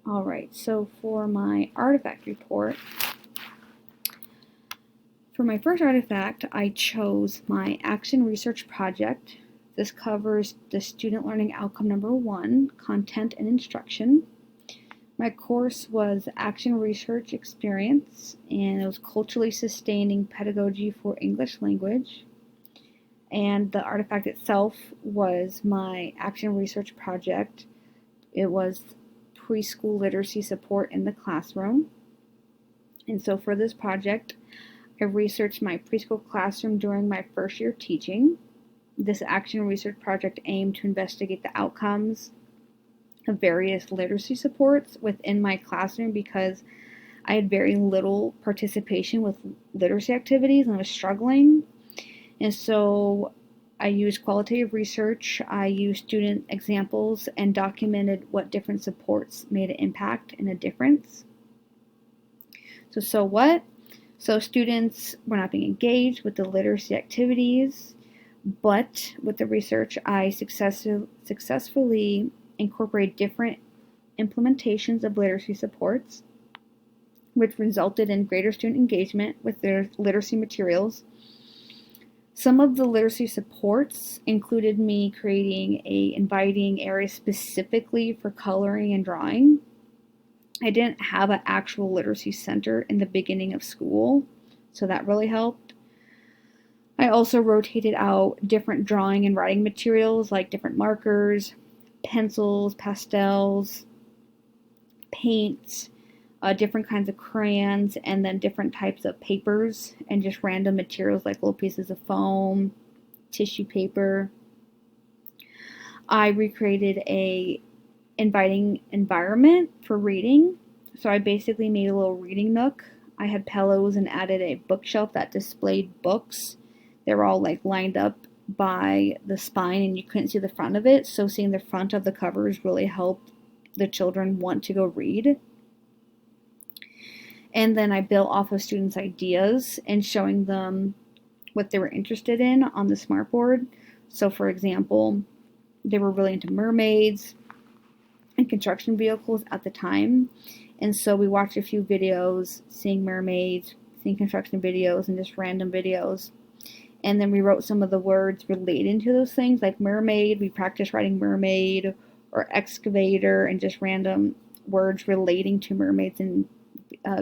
Alright, so for my artifact report, for my first artifact, I chose my action research project. This covers the student learning outcome number 1, content and instruction. My course was action research experience, and it was culturally sustaining pedagogy for English language. And the artifact itself was my action research project. It was preschool literacy support in the classroom. And so for this project, I researched my preschool classroom during my first year teaching. This action research project aimed to investigate the outcomes of various literacy supports within my classroom because I had very little participation with literacy activities and I was struggling. And so I used qualitative research, I used student examples, and documented what different supports made an impact and a difference. So what? So students were not being engaged with the literacy activities, but with the research, I successfully incorporated different implementations of literacy supports, which resulted in greater student engagement with their literacy materials. Some of the literacy supports included me creating an inviting area specifically for coloring and drawing. I didn't have an actual literacy center in the beginning of school, so that really helped. I also rotated out different drawing and writing materials like different markers, pencils, pastels, paints, different kinds of crayons, and then different types of papers and just random materials like little pieces of foam, tissue paper. I recreated a inviting environment for reading. So I basically made a little reading nook. I had pillows and added a bookshelf that displayed books. They were all like lined up by the spine and you couldn't see the front of it. So seeing the front of the covers really helped the children want to go read. And then I built off of students' ideas and showing them what they were interested in on the smartboard. So for example, they were really into mermaids and construction vehicles at the time. And so we watched a few videos, seeing mermaids, seeing construction videos, and just random videos. And then we wrote some of the words relating to those things, like mermaid. We practiced writing mermaid or excavator and just random words relating to mermaids and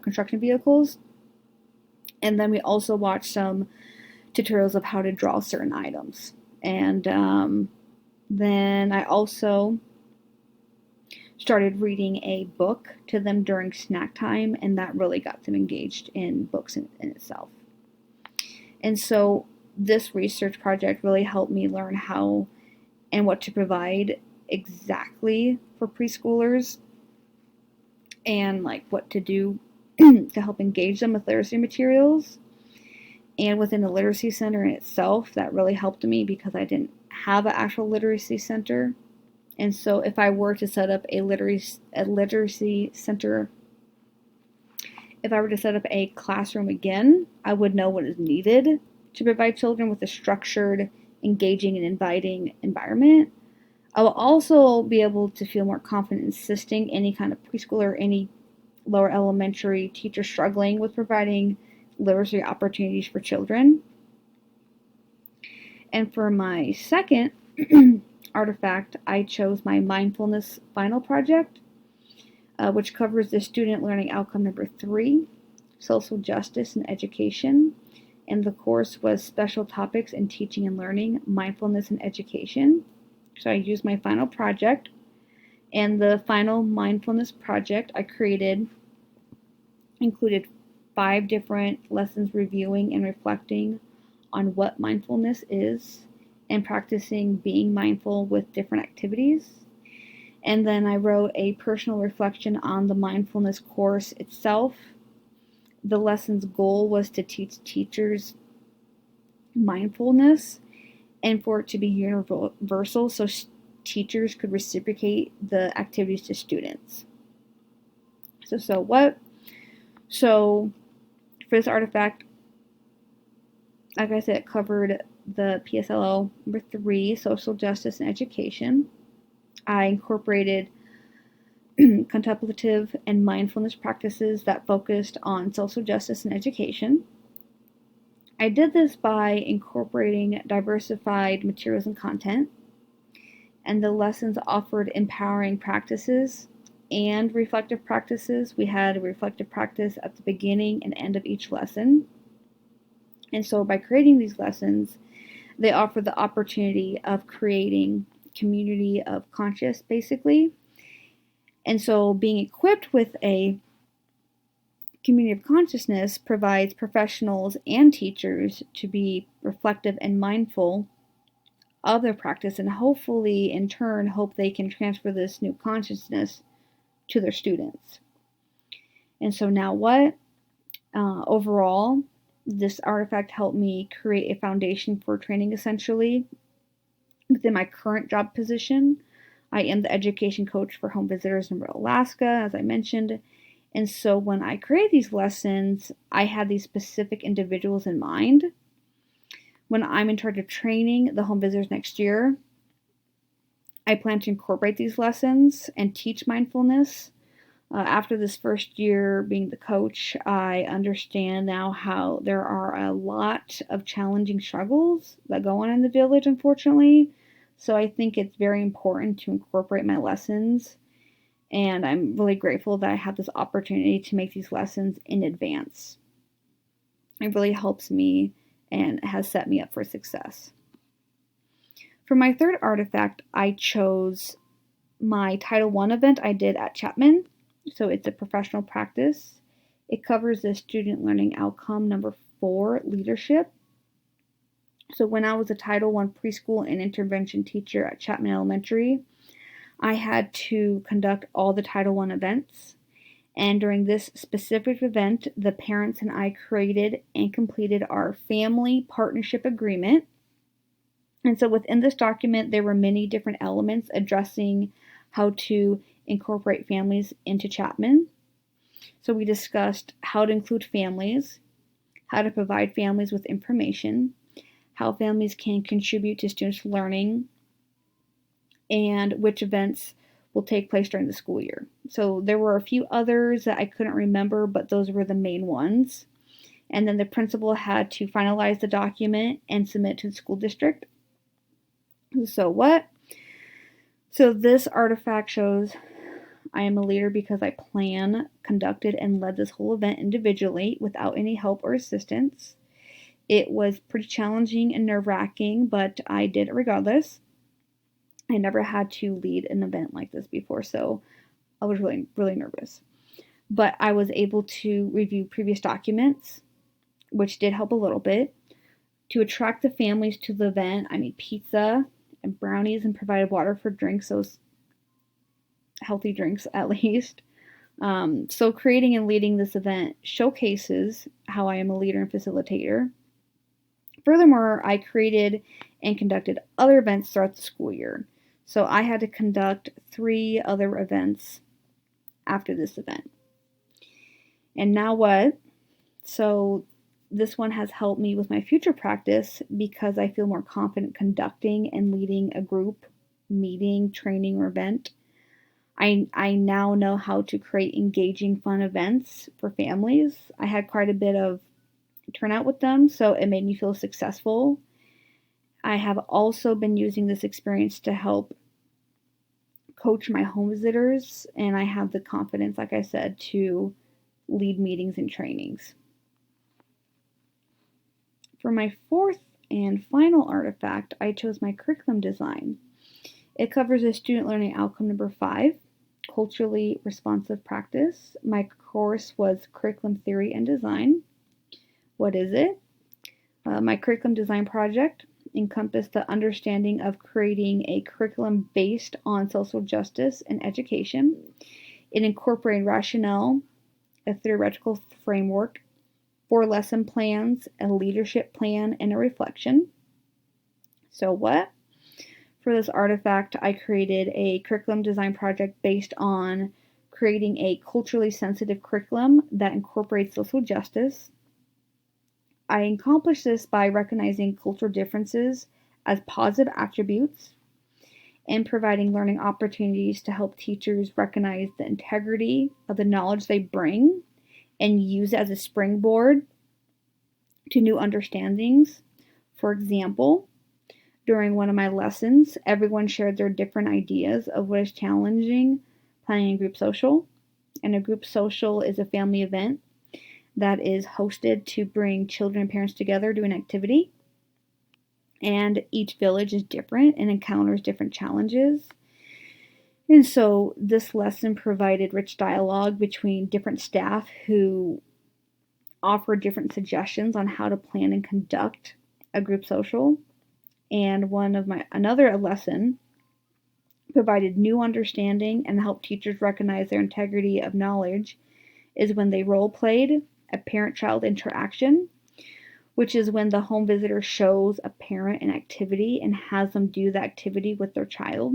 construction vehicles. And then we also watched some tutorials of how to draw certain items. And then I also started reading a book to them during snack time, and that really got them engaged in books in itself. And so this research project really helped me learn how and what to provide exactly for preschoolers and like what to do to help engage them with literacy materials. And within the literacy center in itself, that really helped me because I didn't have an actual literacy center. And so if I were to set up a literacy center, if I were to set up a classroom again, I would know what is needed to provide children with a structured, engaging, and inviting environment. I will also be able to feel more confident in assisting any kind of preschooler or any lower elementary teacher struggling with providing literacy opportunities for children. And for my second artifact, I chose my mindfulness final project, which covers the student learning outcome number 3, social justice and education. And the course was special topics in teaching and learning, mindfulness and education. So I used my final project, and the final mindfulness project I created included 5 different lessons reviewing and reflecting on what mindfulness is and practicing being mindful with different activities. And then I wrote a personal reflection on the mindfulness course itself. The lesson's goal was to teach teachers mindfulness and for it to be universal so teachers could reciprocate the activities to students. So what? So for this artifact, like I said, it covered the PSLO number 3, social justice and education. I incorporated contemplative and mindfulness practices that focused on social justice and education. I did this by incorporating diversified materials and content, and the lessons offered empowering practices and reflective practices. We had a reflective practice at the beginning and end of each lesson. And so by creating these lessons, they offer the opportunity of creating community of conscious, basically. And so being equipped with a community of consciousness provides professionals and teachers to be reflective and mindful of their practice, and hopefully in turn hope they can transfer this new consciousness to their students. And so now what? Overall, this artifact helped me create a foundation for training essentially. Within my current job position, I am the education coach for home visitors in Alaska, as I mentioned. And so when I create these lessons, I had these specific individuals in mind. When I'm in charge of training the home visitors next year, I plan to incorporate these lessons and teach mindfulness. After this first year being the coach, I understand now how there are a lot of challenging struggles that go on in the village, unfortunately. So I think it's very important to incorporate my lessons. And I'm really grateful that I have this opportunity to make these lessons in advance. It really helps me and has set me up for success. For my third artifact, I chose my Title I event I did at Chapman. So it's a professional practice. It covers the student learning outcome number 4, leadership. So when I was a Title I preschool and intervention teacher at Chapman Elementary, I had to conduct all the Title I events. And during this specific event, the parents and I created and completed our family partnership agreement. And so within this document, there were many different elements addressing how to incorporate families into Chapman. So we discussed how to include families, how to provide families with information, how families can contribute to students' learning, and which events will take place during the school year. So there were a few others that I couldn't remember, but those were the main ones. And then the principal had to finalize the document and submit to the school district. So what? So this artifact shows I am a leader because I planned, conducted, and led this whole event individually without any help or assistance. It was pretty challenging and nerve-wracking, but I did it regardless. I never had to lead an event like this before, so I was really, really nervous. But I was able to review previous documents, which did help a little bit. To attract the families to the event, I made pizza and brownies and provided water for drinks, those healthy drinks at least. So creating and leading this event showcases how I am a leader and facilitator. Furthermore, I created and conducted other events throughout the school year. So I had to conduct 3 other events after this event. And now what? So this one has helped me with my future practice because I feel more confident conducting and leading a group meeting, training, or event. I now know how to create engaging, fun events for families. I had quite a bit of turnout with them, so it made me feel successful. I have also been using this experience to help coach my home visitors, and I have the confidence, like I said, to lead meetings and trainings. For my fourth and final artifact, I chose my curriculum design. It covers the student learning outcome number 5, culturally responsive practice. My course was curriculum theory and design. What is it? My curriculum design project encompassed the understanding of creating a curriculum based on social justice and education. It incorporated rationale, a theoretical framework, 4 lesson plans, a leadership plan, and a reflection. So what? For this artifact, I created a curriculum design project based on creating a culturally sensitive curriculum that incorporates social justice. I accomplished this by recognizing cultural differences as positive attributes and providing learning opportunities to help teachers recognize the integrity of the knowledge they bring and use it as a springboard to new understandings. For example, during one of my lessons, everyone shared their different ideas of what is challenging planning a group social. And a group social is a family event that is hosted to bring children and parents together to an activity. And each village is different and encounters different challenges. And so this lesson provided rich dialogue between different staff who offered different suggestions on how to plan and conduct a group social. And another lesson provided new understanding and helped teachers recognize their integrity of knowledge is when they role played a parent-child interaction, which is when the home visitor shows a parent an activity and has them do the activity with their child.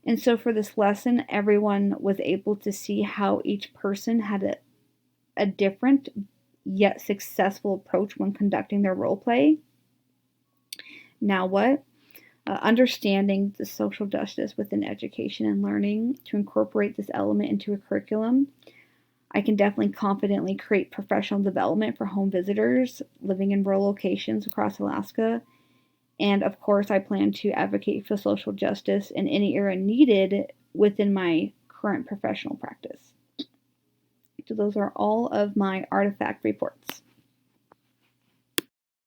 And so for this lesson, everyone was able to see how each person had a different yet successful approach when conducting their role play. Now what? Understanding the social justice within education and learning to incorporate this element into a curriculum. I can definitely confidently create professional development for home visitors living in rural locations across Alaska. And of course, I plan to advocate for social justice in any area needed within my current professional practice. So those are all of my artifact reports.